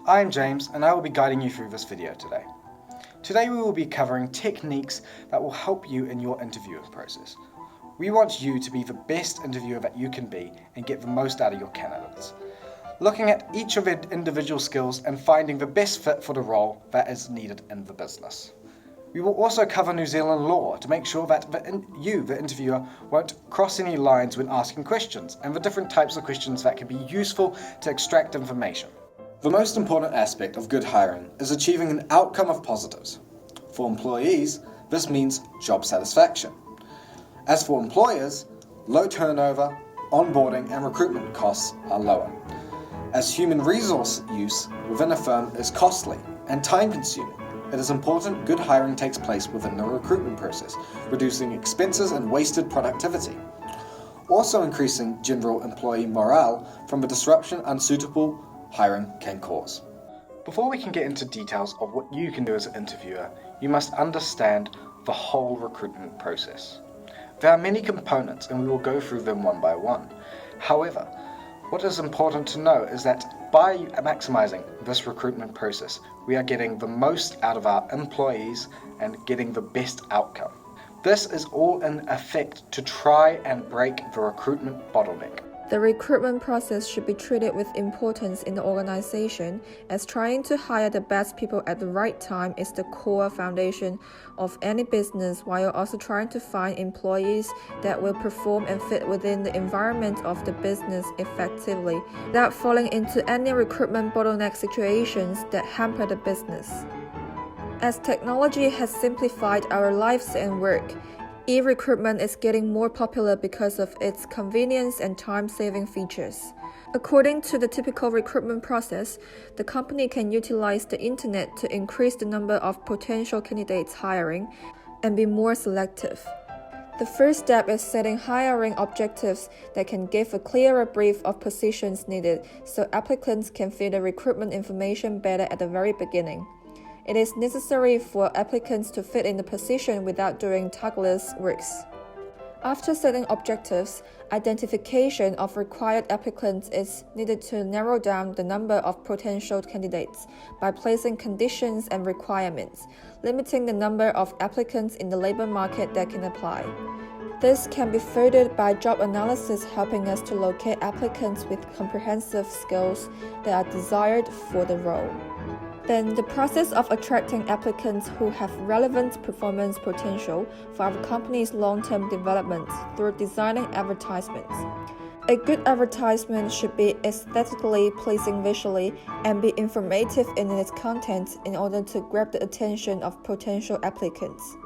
I'm James and I will be guiding you through this video today. Today we will be covering techniques that will help you in your interviewing process. We want you to be the best interviewer that you can be and get the most out of your candidates. Looking at each of their individual skills and finding the best fit for the role that is needed in the business. We will also cover New Zealand law to make sure that the interviewer, won't cross any lines when asking questions and the different types of questions that can be useful to extract information. The most important aspect of good hiring is achieving an outcome of positives. For employees, this means job satisfaction. As for employers, low turnover, onboarding and recruitment costs are lower. As human resource use within a firm is costly and time-consuming, it is important good hiring takes place within the recruitment process, reducing expenses and wasted productivity. Also increasing general employee morale from the disruption unsuitable hiring can cause. Before we can get into details of what you can do as an interviewer, you must understand the whole recruitment process. There are many components and we will go through them one by one. However, what is important to know is that by maximizing this recruitment process, we are getting the most out of our employees and getting the best outcome. This is all in effect to try and break the recruitment bottleneck. The recruitment process should be treated with importance in the organization, as trying to hire the best people at the right time is the core foundation of any business, while also trying to find employees that will perform and fit within the environment of the business effectively, without falling into any recruitment bottleneck situations that hamper the business. As technology has simplified our lives and work, e-recruitment is getting more popular because of its convenience and time-saving features. According to the typical recruitment process, the company can utilize the internet to increase the number of potential candidates hiring and be more selective. The first step is setting hiring objectives that can give a clearer brief of positions needed so applicants can fill the recruitment information better at the very beginning. It is necessary for applicants to fit in the position without doing tactless works. After setting objectives, identification of required applicants is needed to narrow down the number of potential candidates by placing conditions and requirements, limiting the number of applicants in the labor market that can apply. This can be furthered by job analysis, helping us to locate applicants with comprehensive skills that are desired for the role. Then the process of attracting applicants who have relevant performance potential for our company's long-term development through designing advertisements. A good advertisement should be aesthetically pleasing visually and be informative in its content in order to grab the attention of potential applicants.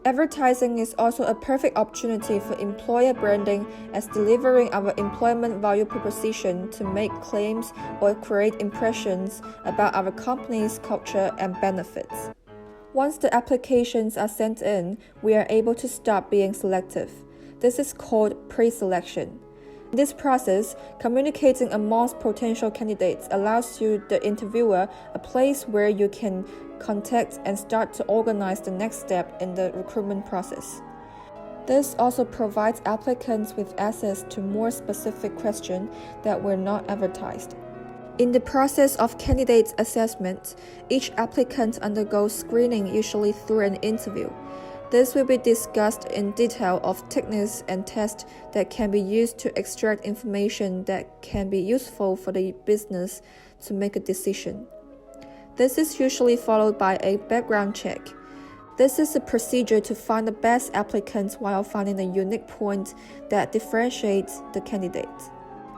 Advertising is also a perfect opportunity for employer branding, as delivering our employment value proposition to make claims or create impressions about our company's culture and benefits. Once the applications are sent in, we are able to start being selective. This is called pre-selection. In this process, communicating amongst potential candidates allows you, the interviewer, a place where you can contact and start to organize the next step in the recruitment process. This also provides applicants with access to more specific questions that were not advertised. In the process of candidate assessment, each applicant undergoes screening, usually through an interview. This will be discussed in detail of techniques and tests that can be used to extract information that can be useful for the business to make a decision. This is usually followed by a background check. This is a procedure to find the best applicants while finding the unique point that differentiates the candidate.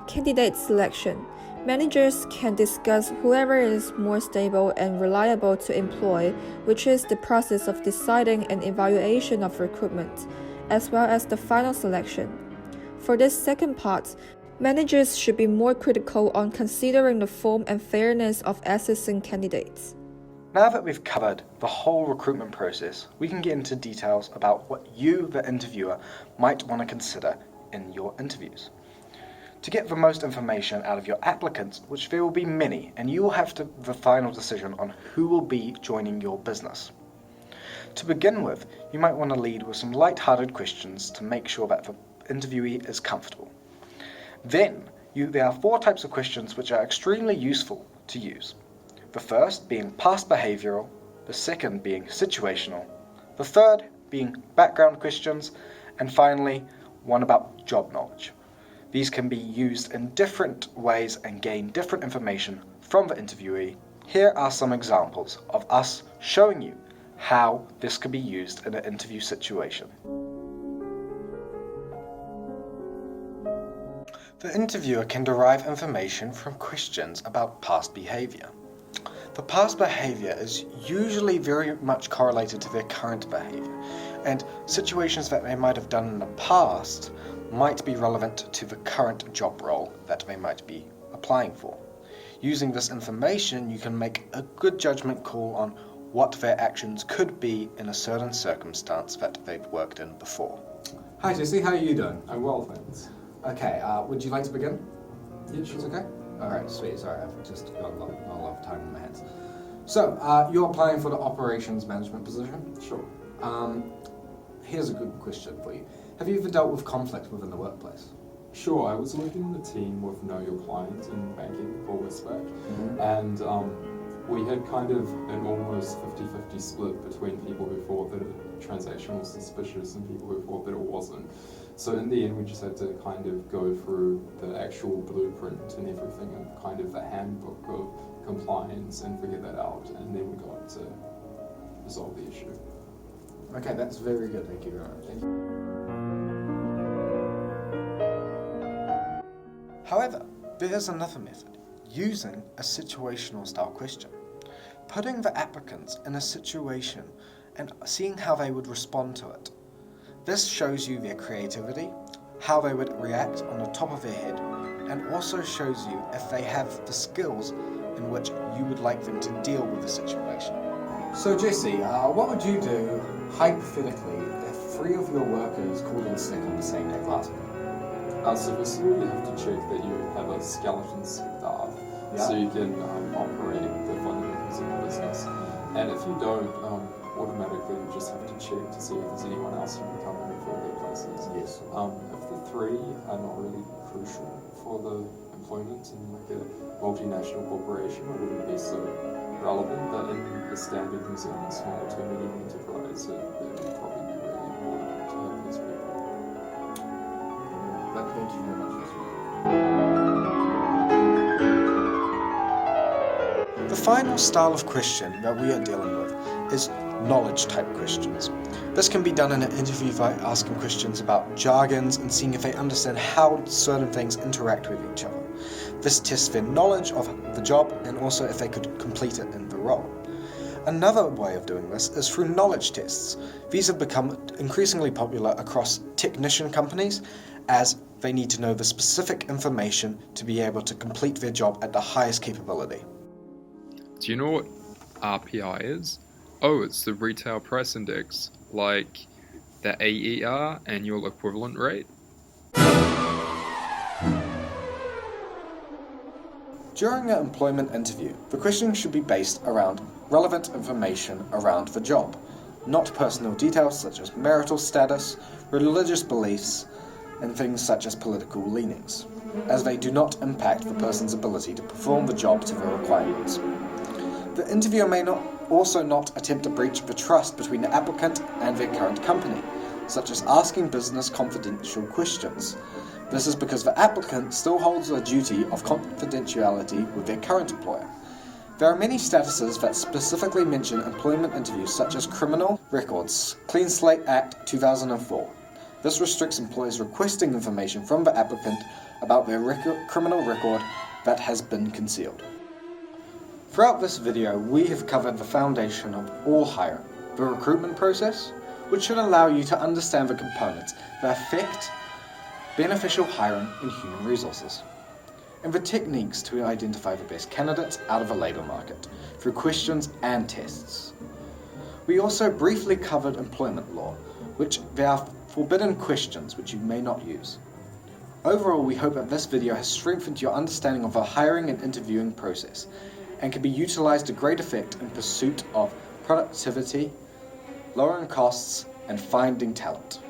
Candidate selection. Managers can discuss whoever is more stable and reliable to employ, which is the process of deciding an evaluation of recruitment, as well as the final selection. For this second part, managers should be more critical on considering the form and fairness of assessing candidates. Now that we've covered the whole recruitment process, we can get into details about what you, the interviewer, might want to consider in your interviews. To get the most information out of your applicants, which there will be many, and you will have the final decision on who will be joining your business. To begin with, you might want to lead with some light-hearted questions to make sure that the interviewee is comfortable. Then, there are 4 types of questions which are extremely useful to use. the first being past behavioural, the second being situational, the third being background questions, and finally one about job knowledge. These can be used in different ways and gain different information from the interviewee. Here are some examples of us showing you how this could be used in an interview situation. The interviewer can derive information from questions about past behaviour. The past behaviour is usually very much correlated to their current behaviour, and situations that they might have done in the past might be relevant to the current job role that they might be applying for. Using this information, you can make a good judgment call on what their actions could be in a certain circumstance that they've worked in before. Hi Jesse, how are you doing? I'm well, thanks. Okay, would you like to begin? Yeah, sure. It's okay? Alright, sweet. Sorry, I've just got a lot of time on my hands. So, you're applying for the operations management position? Sure. Here's a good question for you. Have you ever dealt with conflict within the workplace? Sure, I was working in the team with Know Your Client in banking for Westpac, and we had kind of an almost 50-50 split between people who thought that a transaction was suspicious and people who thought that it wasn't. So in the end, we just had to kind of go through the actual blueprint and everything and kind of the handbook of compliance and figure that out, and then we got to resolve the issue. Okay, that's very good. Thank you very much. Thank you. However, there is another method, using a situational style question. Putting the applicants in a situation and seeing how they would respond to it. This shows you their creativity, how they would react on the top of their head, and also shows you if they have the skills in which you would like them to deal with the situation. So Jesse, what would you do, hypothetically, if 3 of your workers called in sick on the same day last week? So first of all, you have to check that you have a skeleton staff, so you can operate the fundamentals of the business. And if you don't, automatically you just have to check to see if there's anyone else who can come in and fill their places. Yes. If the 3 are not really crucial for the employment in like a multinational corporation, it wouldn't be so relevant, but in the standard New Zealand small to medium enterprise, it would probably be really important to have those people. Thank you very much. The final style of question that we are dealing with is knowledge type questions. This can be done in an interview by asking questions about jargons and seeing if they understand how certain things interact with each other. This tests their knowledge of the job and also if they could complete it in the role. Another way of doing this is through knowledge tests. These have become increasingly popular across technician companies as they need to know the specific information to be able to complete their job at the highest capability. Do you know what RPI is? Oh, it's the Retail Price Index, like the AER, Annual Equivalent Rate. During an employment interview, the questions should be based around relevant information around the job, not personal details such as marital status, religious beliefs, and things such as political leanings, as they do not impact the person's ability to perform the job to their requirements. The interviewer may also not attempt to breach the trust between the applicant and their current company, such as asking business confidential questions. This is because the applicant still holds a duty of confidentiality with their current employer. There are many statuses that specifically mention employment interviews such as criminal records, Clean Slate Act 2004. This restricts employers requesting information from the applicant about their criminal record that has been concealed. Throughout this video, we have covered the foundation of all hiring, the recruitment process, which should allow you to understand the components that affect beneficial hiring in human resources, and the techniques to identify the best candidates out of the labour market through questions and tests. We also briefly covered employment law, which there are forbidden questions which you may not use. Overall, we hope that this video has strengthened your understanding of the hiring and interviewing process and can be utilised to great effect in pursuit of productivity, lowering costs, and finding talent.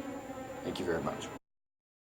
Thank you very much.